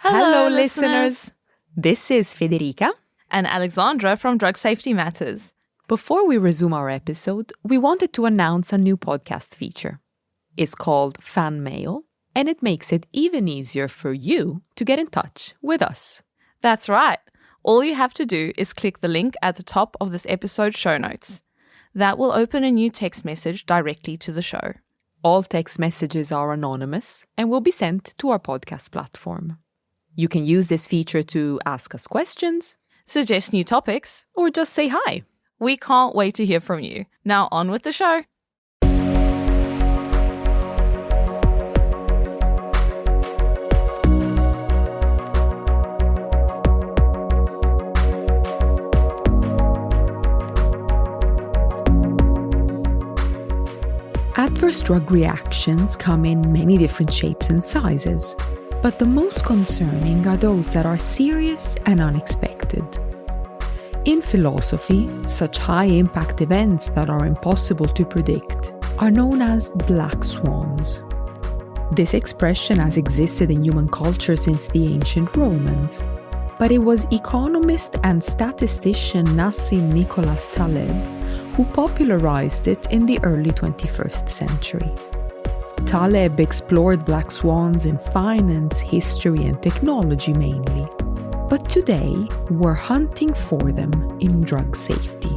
Hello, listeners! This is Federica and Alexandra from Drug Safety Matters. Before we resume our episode, we wanted to announce a new podcast feature. It's called Fan Mail, and it makes it even easier for you to get in touch with us. That's right. All you have to do is click the link at the top of this episode's show notes. That will open a new text message directly to the show. All text messages are anonymous and will be sent to our podcast platform. You can use this feature to ask us questions, suggest new topics, or just say hi. We can't wait to hear from you. Now on with the show. Adverse drug reactions come in many different shapes and sizes, but the most concerning are those that are serious and unexpected. In philosophy, such high-impact events that are impossible to predict are known as black swans. This expression has existed in human culture since the ancient Romans, but it was economist and statistician Nassim Nicholas Taleb who popularized it in the early 21st century. Taleb explored black swans in finance, history, and technology mainly. But today, we're hunting for them in drug safety,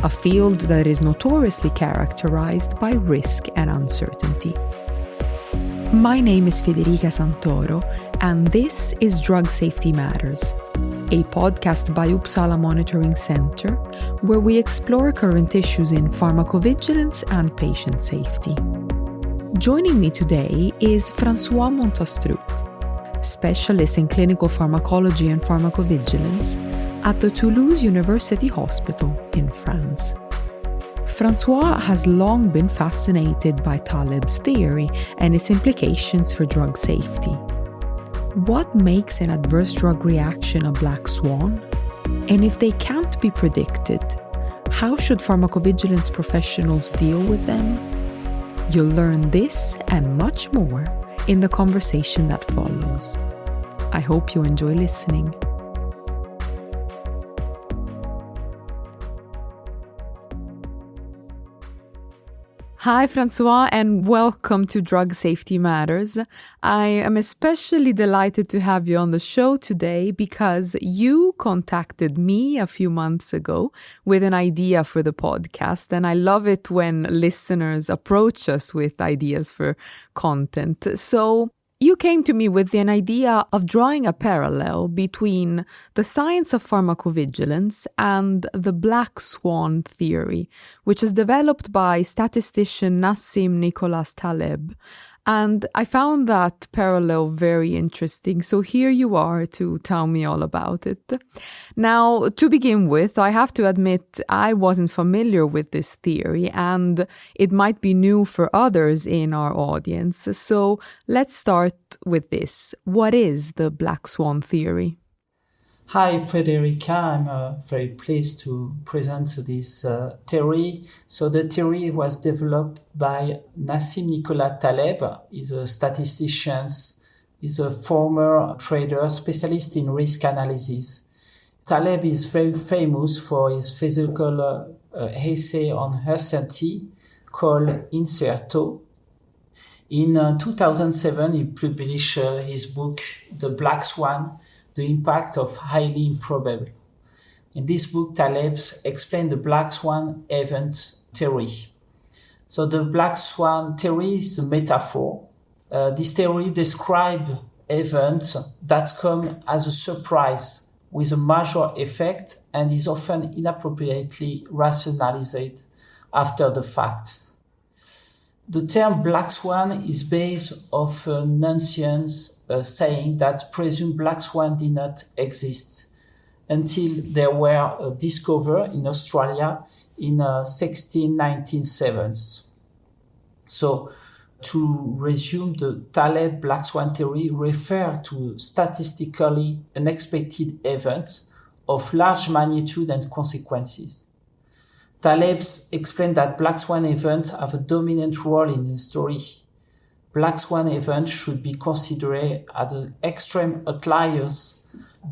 a field that is notoriously characterized by risk and uncertainty. My name is Federica Santoro, and this is Drug Safety Matters, a podcast by Uppsala Monitoring Center, where we explore current issues in pharmacovigilance and patient safety. Joining me today is François Montastruc, specialist in clinical pharmacology and pharmacovigilance at the Toulouse University Hospital in France. François has long been fascinated by Taleb's theory and its implications for drug safety. What makes an adverse drug reaction a black swan? And if they can't be predicted, how should pharmacovigilance professionals deal with them? You'll learn this and much more in the conversation that follows. I hope you enjoy listening. Hi, François, and welcome to Drug Safety Matters. I am especially delighted to have you on the show today because you contacted me a few months ago with an idea for the podcast, and I love it when listeners approach us with ideas for content. So you came to me with an idea of drawing a parallel between the science of pharmacovigilance and the black swan theory, which is developed by statistician Nassim Nicholas Taleb. And I found that parallel very interesting. So here you are to tell me all about it. Now, to begin with, I have to admit I wasn't familiar with this theory, and it might be new for others in our audience. So let's start with this. What is the black swan theory? Hi, Federica. I'm very pleased to present this theory. So the theory was developed by Nassim Nicholas Taleb. He's a statistician. He's a former trader, specialist in risk analysis. Taleb is very famous for his physical essay on uncertainty called Incerto. In 2007, he published his book, The Black Swan, The Impact of Highly Improbable. In this book, Taleb explained the black swan event theory. So the black swan theory is a metaphor. This theory describes events that come as a surprise with a major effect and is often inappropriately rationalized after the fact. The term black swan is based on an ancient saying that presumed black swan did not exist until they were discovered in Australia in 1697. So, to resume, the Taleb black swan theory refers to statistically unexpected events of large magnitude and consequences. Taleb explained that black swan events have a dominant role in the story. black swan events should be considered as the extreme outliers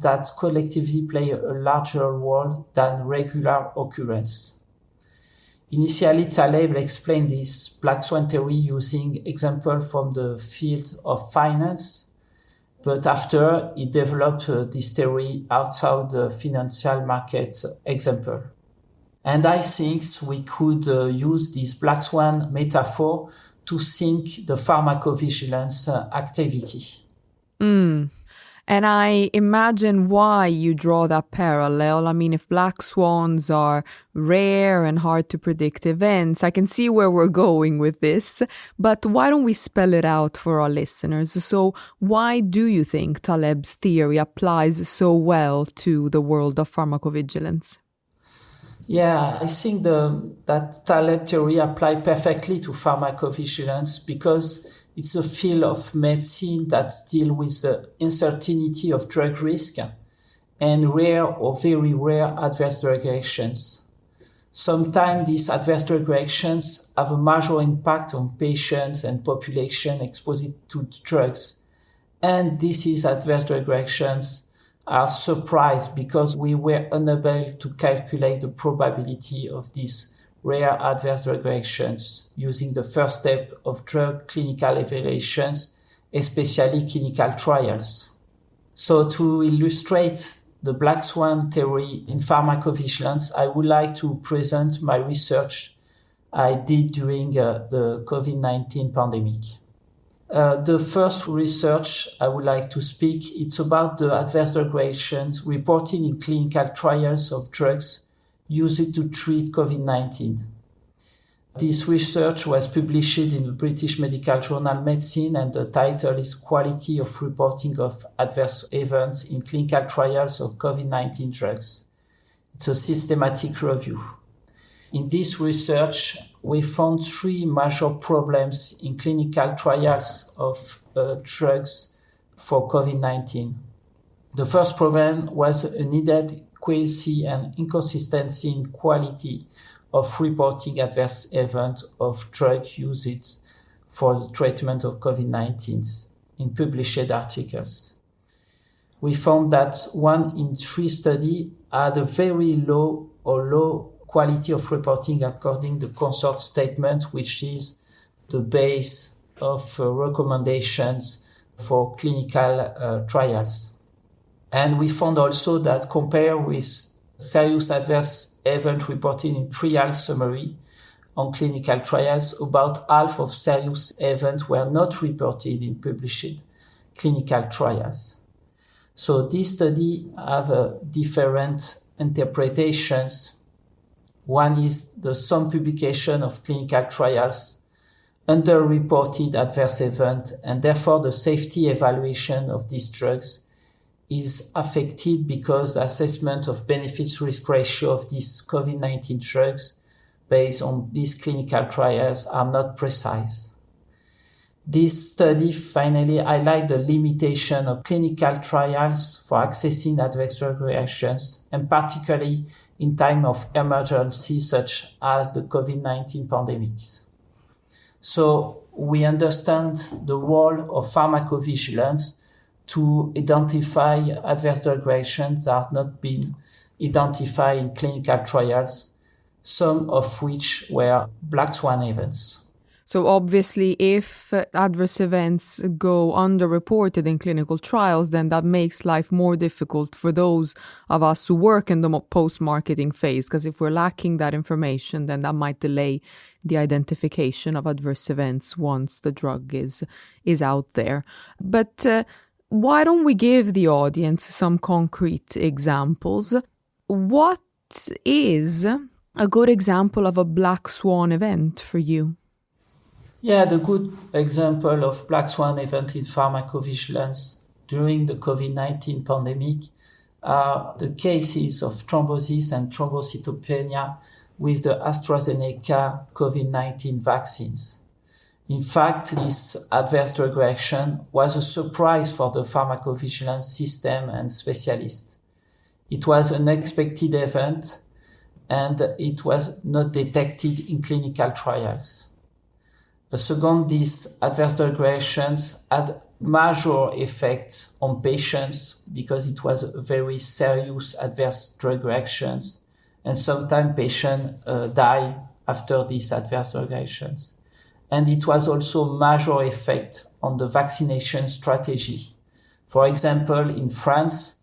that collectively play a larger role than regular occurrence. Initially, Taleb explained this black swan theory using examples from the field of finance, but after he developed this theory outside the financial market example. And I think we could use this black swan metaphor to think the pharmacovigilance activity. And I imagine why you draw that parallel. I mean, if black swans are rare and hard to predict events, I can see where we're going with this. But why don't we spell it out for our listeners? So why do you think Taleb's theory applies so well to the world of pharmacovigilance? Yeah, I think that Taleb theory applies perfectly to pharmacovigilance because it's a field of medicine that deals with the uncertainty of drug risk and rare or very rare adverse drug reactions. Sometimes these adverse drug reactions have a major impact on patients and population exposed to drugs. And these adverse drug reactions are surprised because we were unable to calculate the probability of these rare adverse drug reactions using the first step of drug clinical evaluations, especially clinical trials. So to illustrate the black swan theory in pharmacovigilance, I would like to present my research I did during the COVID-19 pandemic. The first research I would like to speak, it's about the adverse drug reactions reported in clinical trials of drugs used to treat COVID-19. This research was published in the British medical journal Medicine, and the title is Quality of Reporting of Adverse Events in Clinical Trials of COVID-19 Drugs. It's a systematic review. In this research, we found three major problems in clinical trials of drugs for COVID-19. The first problem was an inadequacy and inconsistency in quality of reporting adverse events of drug used for the treatment of COVID-19 in published articles. We found that 1 in 3 studies had a very low quality of reporting according to the consort statement, which is the base of recommendations for clinical trials. And we found also that compared with serious adverse event reported in trial summary on clinical trials, about half of serious events were not reported in published clinical trials. So this study have different interpretations. One is some publication of clinical trials underreported adverse event, and therefore the safety evaluation of these drugs is affected because the assessment of benefits-risk ratio of these COVID-19 drugs based on these clinical trials are not precise. This study finally highlights the limitation of clinical trials for assessing adverse drug reactions, and particularly in time of emergency such as the COVID-19 pandemics. So we understand the role of pharmacovigilance to identify adverse drug reactions that have not been identified in clinical trials, some of which were black swan events. So obviously, if adverse events go underreported in clinical trials, then that makes life more difficult for those of us who work in the post-marketing phase, because if we're lacking that information, then that might delay the identification of adverse events once the drug is out there. But why don't we give the audience some concrete examples? What is a good example of a black swan event for you? Yeah, the good example of black swan event in pharmacovigilance during the COVID-19 pandemic are the cases of thrombosis and thrombocytopenia with the AstraZeneca COVID-19 vaccines. In fact, this adverse drug reaction was a surprise for the pharmacovigilance system and specialists. It was an unexpected event, and it was not detected in clinical trials. Second, these adverse drug reactions had major effects on patients because it was very serious adverse drug reactions, and sometimes patients die after these adverse drug reactions. And it was also major effect on the vaccination strategy. For example, in France,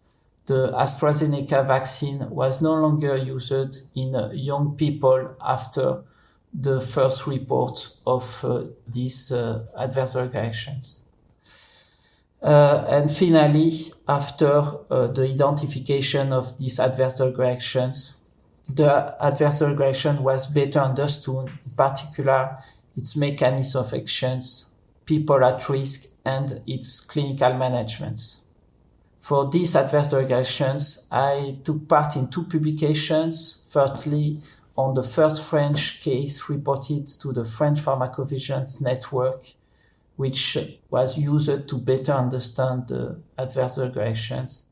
the AstraZeneca vaccine was no longer used in young people after the first report of these adverse drug reactions. And finally, after the identification of these adverse drug reactions, the adverse drug reaction was better understood, in particular its mechanism of actions, people at risk, and its clinical management. For these adverse drug reactions, I took part in 2 publications. Firstly, on the first French case reported to the French Pharmacovigilance Network, which was used to better understand the adverse drug reactions.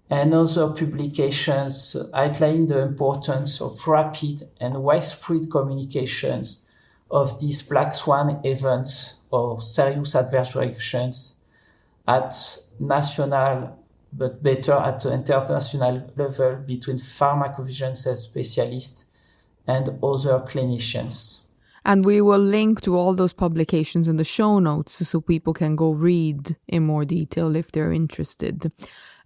And other publications outline the importance of rapid and widespread communications of these black swan events or serious adverse reactions at national, but better at the international level between pharmacovigilance specialists and other clinicians. And we will link to all those publications in the show notes so people can go read in more detail if they're interested.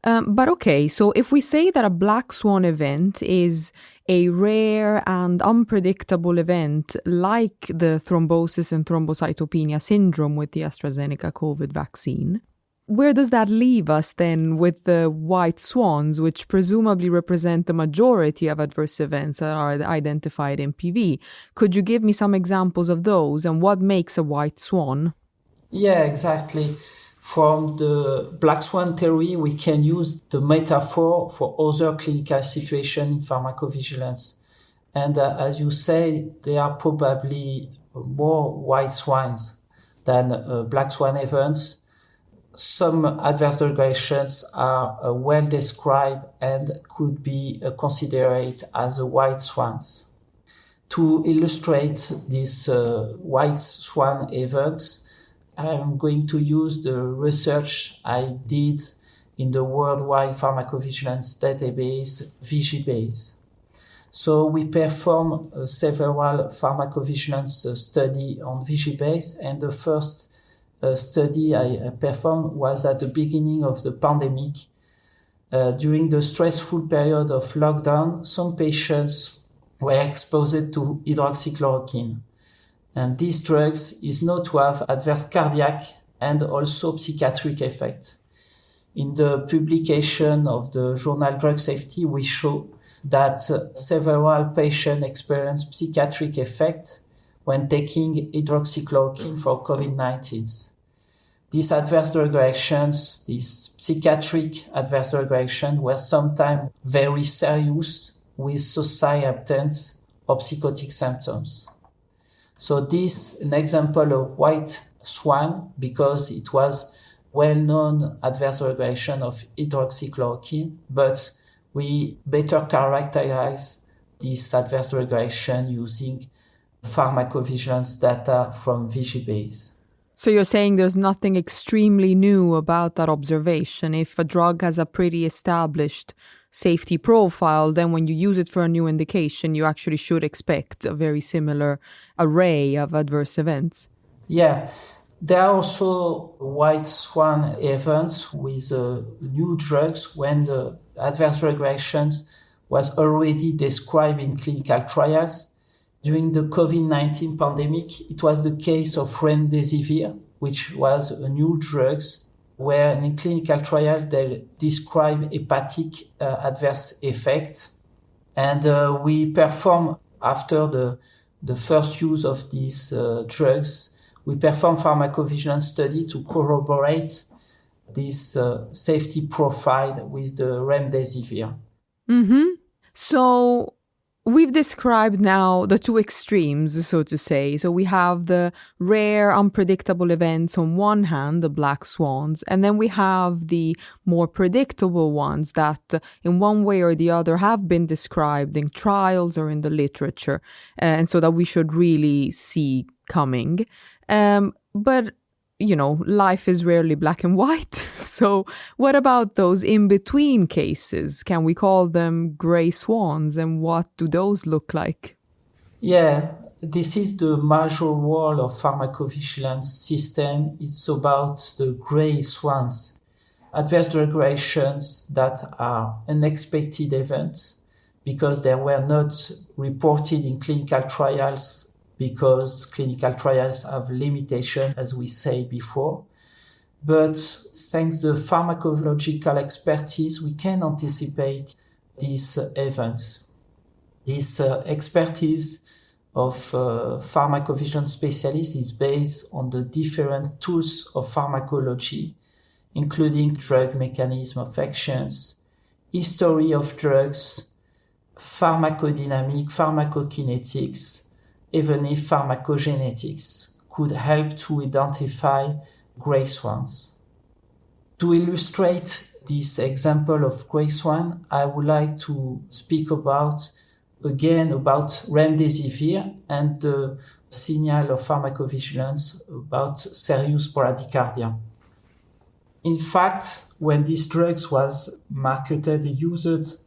But okay, so if we say that a black swan event is a rare and unpredictable event like the thrombosis and thrombocytopenia syndrome with the AstraZeneca COVID vaccine, where does that leave us then with the white swans, which presumably represent the majority of adverse events that are identified in PV? Could you give me some examples of those and what makes a white swan? Yeah, exactly. From the black swan theory, we can use the metaphor for other clinical situations in pharmacovigilance. And as you say, there are probably more white swans than black swan events. Some adverse drug reactions are well described and could be considered as white swans. To illustrate these white swan events, I'm going to use the research I did in the worldwide pharmacovigilance database, VigiBase. So we perform several pharmacovigilance studies on VigiBase, and the first study I performed was at the beginning of the pandemic. During the stressful period of lockdown, some patients were exposed to hydroxychloroquine. And these drugs is known to have adverse cardiac and also psychiatric effects. In the publication of the journal Drug Safety, we show that several patients experience psychiatric effects when taking hydroxychloroquine for COVID-19. These adverse drug reactions, these psychiatric adverse drug reactions, were sometimes very serious with societal or psychotic symptoms. So this is an example of white swan because it was well-known adverse reaction of hydroxychloroquine, but we better characterize this adverse reaction using pharmacovigilance data from VigiBase. So you're saying there's nothing extremely new about that observation. If a drug has a pretty established safety profile, then when you use it for a new indication, you actually should expect a very similar array of adverse events. Yeah, there are also white swan events with new drugs when the adverse drug reactions was already described in clinical trials. During the COVID-19 pandemic, it was the case of remdesivir, which was a new drug where in a clinical trial they describe hepatic adverse effects. And we perform, after the first use of these drugs, we perform pharmacovigilance study to corroborate this safety profile with the remdesivir. Mm-hmm. So we've described now the two extremes, so to say. So we have the rare, unpredictable events on one hand, the black swans, and then we have the more predictable ones that in one way or the other have been described in trials or in the literature. And so that we should really see coming. But, life is rarely black and white. So what about those in-between cases? Can we call them gray swans? And what do those look like? Yeah, this is the major role of pharmacovigilance system. It's about the gray swans, adverse drug reactions that are unexpected events because they were not reported in clinical trials because clinical trials have limitations, as we say before. But thanks to the pharmacological expertise, we can anticipate these events. This expertise of pharmacovigilance specialists is based on the different tools of pharmacology, including drug mechanism of actions, history of drugs, pharmacodynamic, pharmacokinetics, even if pharmacogenetics could help to identify gray swans. To illustrate this example of gray swan, I would like to speak about remdesivir and the signal of pharmacovigilance about serious bradycardia. In fact, when this drug was marketed and used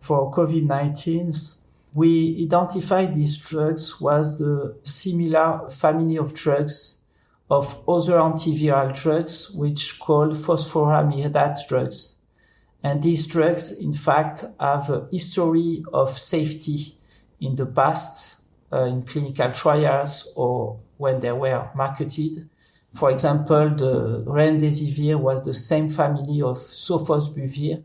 for COVID-19, we identified these drugs was the similar family of drugs of other antiviral drugs, which called phosphoramidate drugs. And these drugs, in fact, have a history of safety in the past, in clinical trials or when they were marketed. For example, the remdesivir was the same family of sofosbuvir,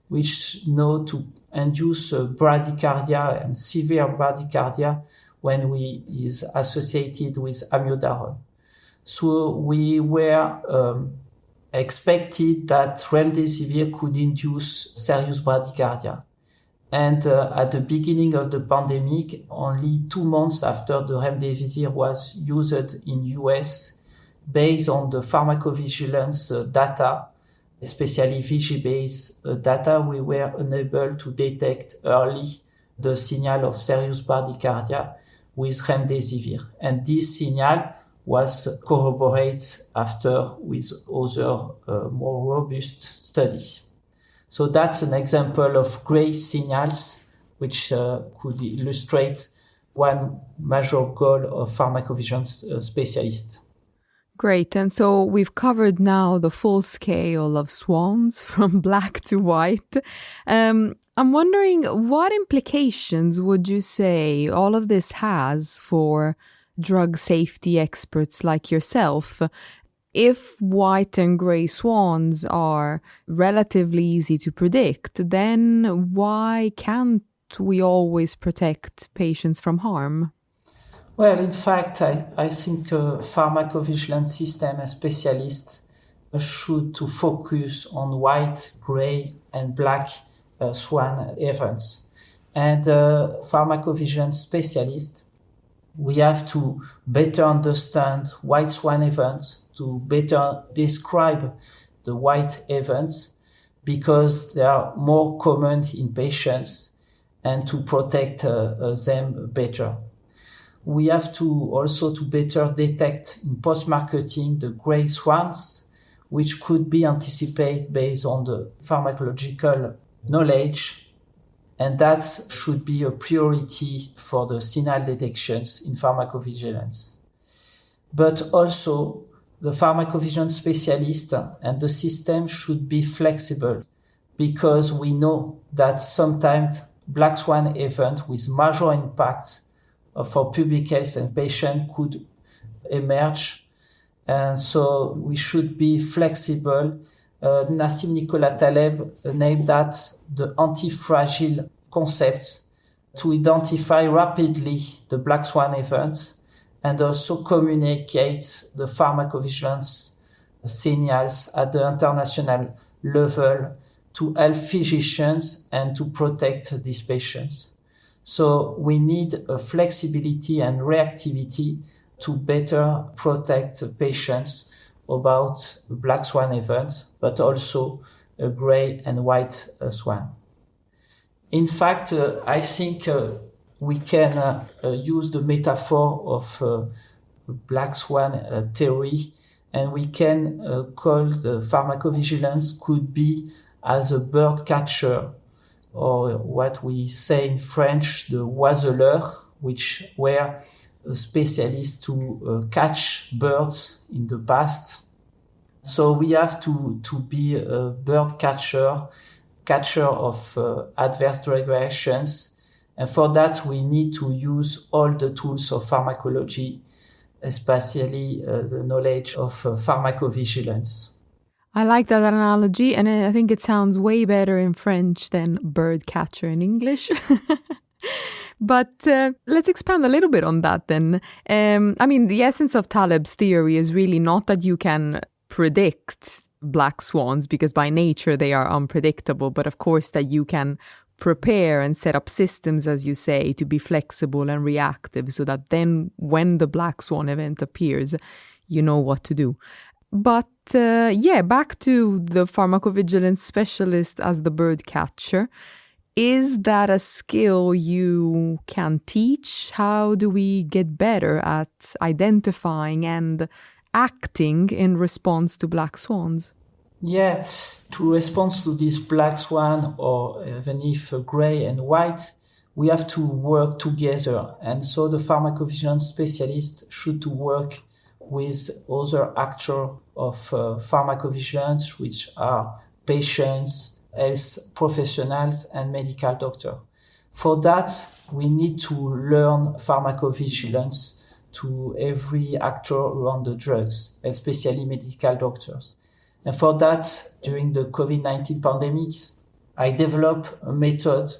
which know to induce bradycardia and severe bradycardia when we is associated with amiodarone. So we were expected that remdesivir could induce serious bradycardia. And at the beginning of the pandemic, only 2 months after the remdesivir was used in US, based on the pharmacovigilance data, especially VG-based data, we were unable to detect early the signal of serious bradycardia with remdesivir. And this signal was corroborated after with other more robust study. So that's an example of gray signals which could illustrate one major goal of pharmacovigilance specialists. Great. And so we've covered now the full scale of swans from black to white. I'm wondering, what implications would you say all of this has for drug safety experts like yourself? If white and gray swans are relatively easy to predict, then why can't we always protect patients from harm? Well, in fact, I think pharmacovigilance system specialists should to focus on white, gray, and black swan events. And pharmacovigilance specialists, we have to better understand white swan events, to better describe the white events, because they are more common in patients, and to protect them better. We have to also to better detect in post-marketing the gray swans, which could be anticipated based on the pharmacological knowledge. And that should be a priority for the signal detections in pharmacovigilance. But also, the pharmacovigilance specialist and the system should be flexible, because we know that sometimes black swan event with major impacts for public health and patient could emerge. And so we should be flexible. Nassim Nicholas Taleb named that the anti-fragile concept, to identify rapidly the black swan events and also communicate the pharmacovigilance signals at the international level to help physicians and to protect these patients. So we need a flexibility and reactivity to better protect patients about black swan events, but also a gray and white swan. In fact, I think we can use the metaphor of black swan theory, and we can call the pharmacovigilance could be as a bird catcher, or what we say in French, the oiseleur, which were specialists to catch birds in the past. So we have to be a bird catcher of adverse drug reactions. And for that, we need to use all the tools of pharmacology, especially the knowledge of pharmacovigilance. I like that analogy, and I think it sounds way better in French than bird catcher in English. But let's expand a little bit on that then. The essence of Taleb's theory is really not that you can predict black swans, because by nature they are unpredictable, but of course that you can prepare and set up systems, as you say, to be flexible and reactive, so that then when the black swan event appears, you know what to do. But back to the pharmacovigilance specialist as the bird catcher. Is that a skill you can teach? How do we get better at identifying and acting in response to black swans? Yeah, to respond to this black swan, or even if gray and white, we have to work together. And so the pharmacovigilance specialist should to work with other actors of pharmacovigilance, which are patients, health professionals, and medical doctors. For that, we need to learn pharmacovigilance to every actor around the drugs, especially medical doctors. And for that, during the COVID-19 pandemic, I developed a method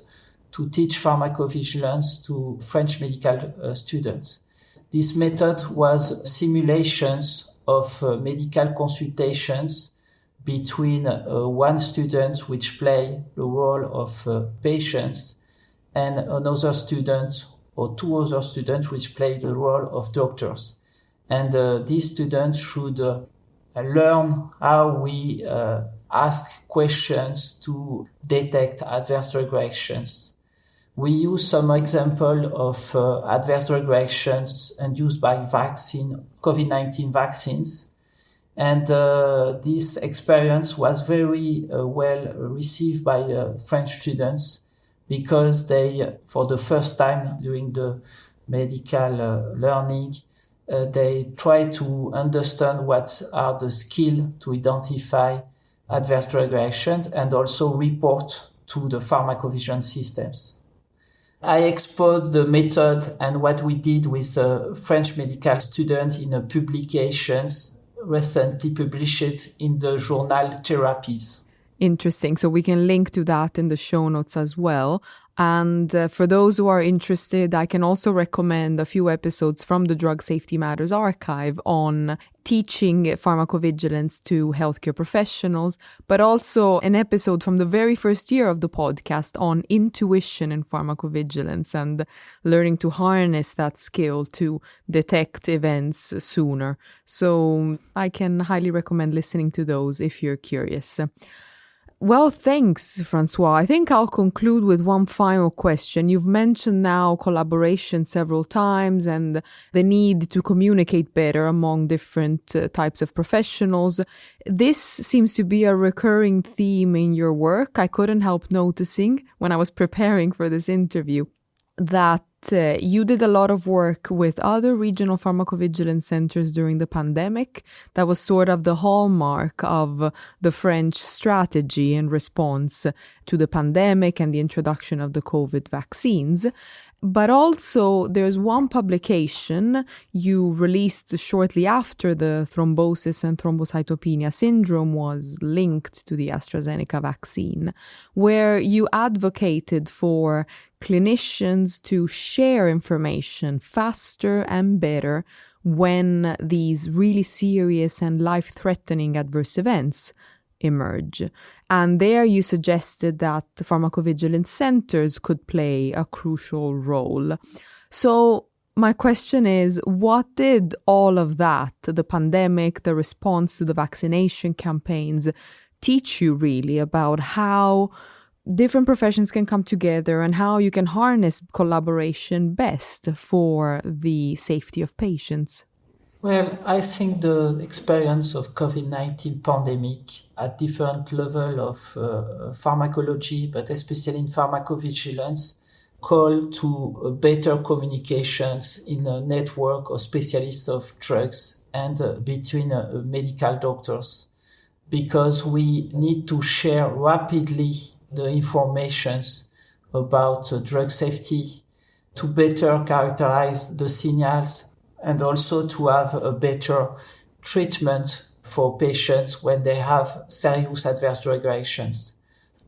to teach pharmacovigilance to French medical students. This method was simulations of medical consultations between one student which play the role of patients and another student or two other students which play the role of doctors. And these students should learn how we ask questions to detect adverse drug reactions. We use some example of adverse drug reactions induced by COVID-19 vaccines. And this experience was very well received by French students, because they, for the first time during the medical learning, they try to understand what are the skills to identify adverse drug reactions and also report to the pharmacovigilance systems. I exposed the method and what we did with a French medical student in a publications recently published in the journal Therapies. Interesting. So we can link to that in the show notes as well. And for those who are interested, I can also recommend a few episodes from the Drug Safety Matters archive on teaching pharmacovigilance to healthcare professionals, but also an episode from the very first year of the podcast on intuition in pharmacovigilance and learning to harness that skill to detect events sooner. So I can highly recommend listening to those if you're curious. Well, thanks, François. I think I'll conclude with one final question. You've mentioned now collaboration several times and the need to communicate better among different types of professionals. This seems to be a recurring theme in your work. I couldn't help noticing when I was preparing for this interview that you did a lot of work with other regional pharmacovigilance centers during the pandemic. That was sort of the hallmark of the French strategy in response to the pandemic and the introduction of the COVID vaccines. But also there's one publication you released shortly after the thrombosis and thrombocytopenia syndrome was linked to the AstraZeneca vaccine, where you advocated for clinicians to share information faster and better when these really serious and life-threatening adverse events emerge. And there you suggested that the pharmacovigilance centers could play a crucial role. So my question is, what did all of that, the pandemic, the response to the vaccination campaigns, teach you really about how different professions can come together and how you can harness collaboration best for the safety of patients? Well, I think the experience of COVID-19 pandemic at different level of pharmacology, but especially in pharmacovigilance, call to better communications in a network of specialists of drugs and between medical doctors, because we need to share rapidly the informations about drug safety to better characterize the signals and also to have a better treatment for patients when they have serious adverse drug reactions.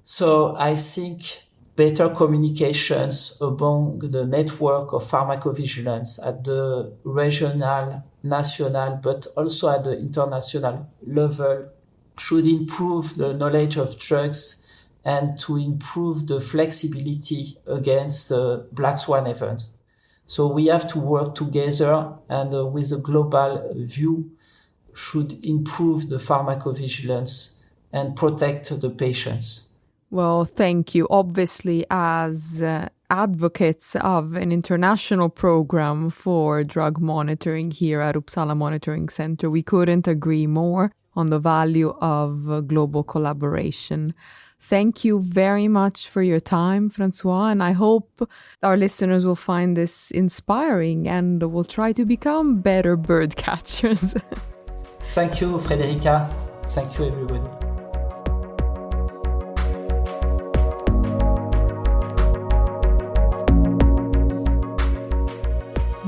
So I think better communications among the network of pharmacovigilance at the regional, national, but also at the international level should improve the knowledge of drugs and to improve the flexibility against the black swan event. So we have to work together and with a global view should improve the pharmacovigilance and protect the patients. Well, thank you. Obviously, as advocates of an international program for drug monitoring here at Uppsala Monitoring Center, we couldn't agree more on the value of global collaboration. Thank you very much for your time, François, and I hope our listeners will find this inspiring and will try to become better bird catchers. Thank you, Frederica. Thank you, everybody.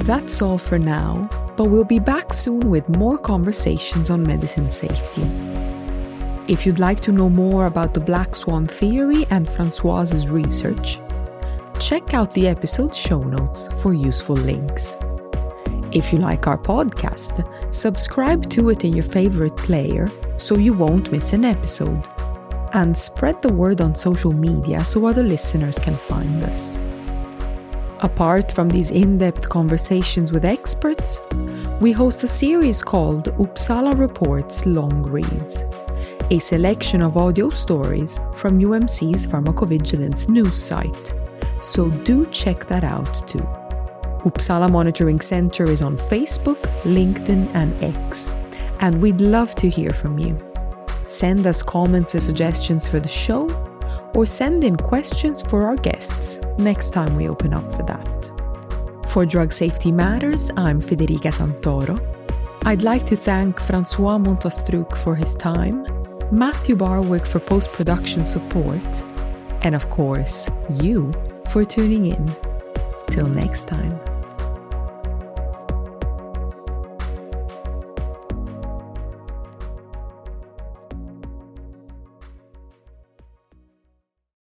That's all for now, but we'll be back soon with more conversations on medicine safety. If you'd like to know more about the black swan theory and François's research, check out the episode show notes for useful links. If you like our podcast, subscribe to it in your favorite player so you won't miss an episode. And spread the word on social media so other listeners can find us. Apart from these in-depth conversations with experts, we host a series called Uppsala Reports Long Reads, a selection of audio stories from UMC's pharmacovigilance news site. So do check that out too. Uppsala Monitoring Center is on Facebook, LinkedIn and X, and we'd love to hear from you. Send us comments or suggestions for the show, or send in questions for our guests next time we open up for that. For Drug Safety Matters, I'm Federica Santoro. I'd like to thank François Montastruc for his time, Matthew Barwick for post-production support, and of course, you for tuning in. Till next time.